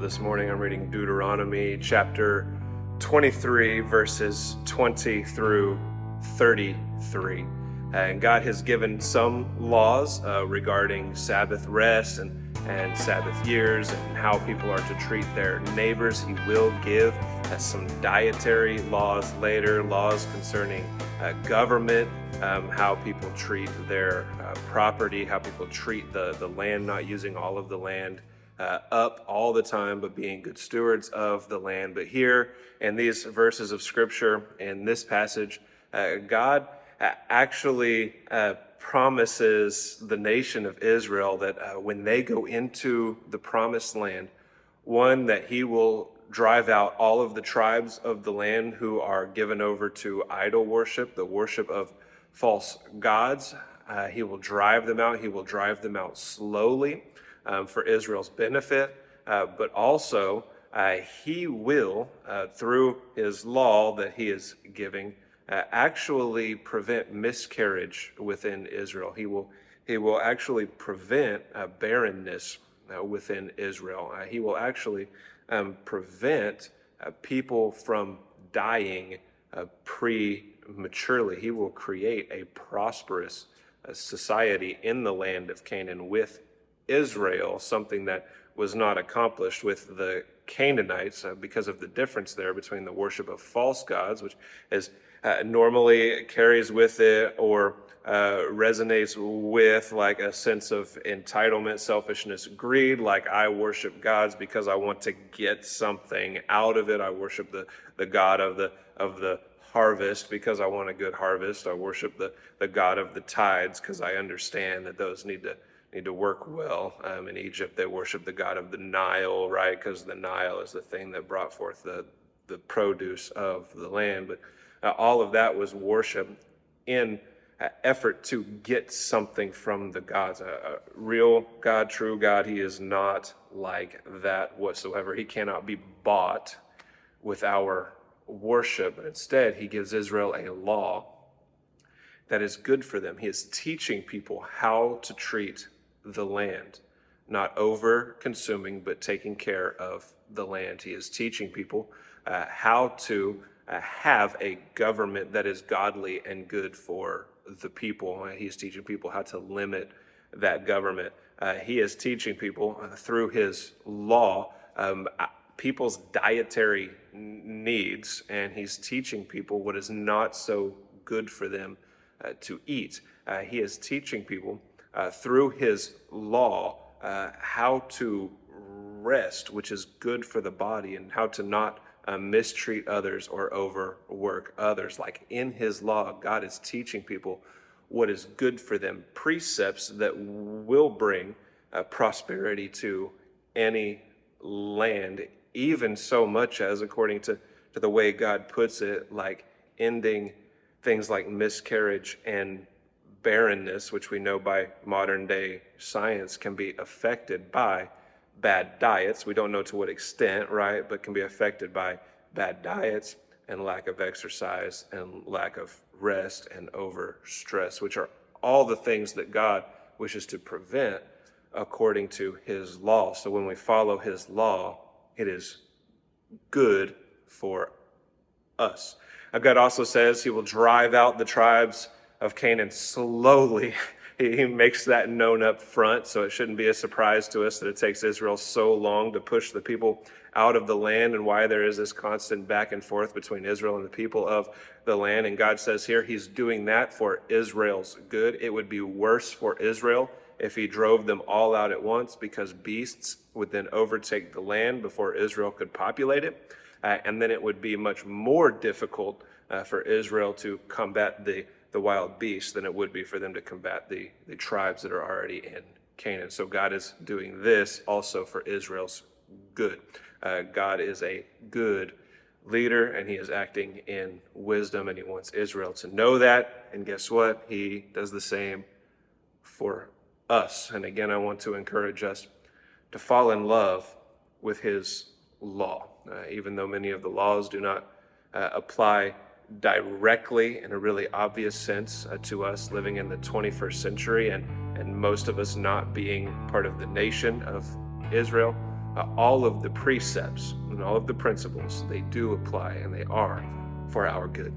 This morning I'm reading Deuteronomy chapter 23, verses 20 through 33. And God has given some laws regarding Sabbath rest and Sabbath years and how people are to treat their neighbors. He will give some dietary laws later, laws concerning government, how people treat their property, how people treat the land, not using all of the land up all the time, but being good stewards of the land. But here in these verses of scripture, in this passage, God actually promises the nation of Israel that when they go into the promised land, one, that he will drive out all of the tribes of the land who are given over to idol worship, the worship of false gods. He will drive them out. He will drive them out slowly for Israel's benefit, but also he will, through his law that he is giving, actually prevent miscarriage within Israel. He will actually prevent barrenness within Israel. He will actually prevent people from dying prematurely. He will create a prosperous society in the land of Canaan with Israel, something that was not accomplished with the Canaanites because of the difference there between the worship of false gods, which is normally carries with it or resonates with like a sense of entitlement, selfishness, greed, like I worship gods because I want to get something out of it. I worship the God of the harvest because I want a good harvest. I worship the God of the tides because I understand that those need to work well. In Egypt, they worship the God of the Nile, right? Because the Nile is the thing that brought forth the produce of the land. But all of that was worship in effort to get something from the gods. A real God, true God, he is not like that whatsoever. He cannot be bought with our worship. But instead, he gives Israel a law that is good for them. He is teaching people how to treat the land, not over consuming, but taking care of the land. He is teaching people how to have a government that is godly and good for the people. He's teaching people how to limit that government. He is teaching people through his law people's dietary needs, and he's teaching people what is not so good for them to eat. He is teaching people through his law how to rest, which is good for the body, and how to not mistreat others or overwork others. Like in his law, God is teaching people what is good for them, precepts that will bring prosperity to any land, even so much as, according to the way God puts it, like ending things like miscarriage and barrenness, which we know by modern day science can be affected by bad diets. We don't know to what extent, right? But can be affected by bad diets and lack of exercise and lack of rest and overstress, which are all the things that God wishes to prevent according to his law. So when we follow his law, it is good for us. God also says he will drive out the tribes of Canaan slowly. He makes that known up front, so it shouldn't be a surprise to us that it takes Israel so long to push the people out of the land, and why there is this constant back and forth between Israel and the people of the land. And God says here he's doing that for Israel's good. It would be worse for Israel if he drove them all out at once, because beasts would then overtake the land before Israel could populate it. And then it would be much more difficult for Israel to combat the wild beasts than it would be for them to combat the tribes that are already in Canaan. So God is doing this also for Israel's good. God is a good leader, and he is acting in wisdom, and he wants Israel to know that. And guess what? He does the same for us. And again, I want to encourage us to fall in love with his law. Even though many of the laws do not apply directly in a really obvious sense to us living in the 21st century, and most of us not being part of the nation of Israel, all of the precepts and all of the principles, they do apply and they are for our good.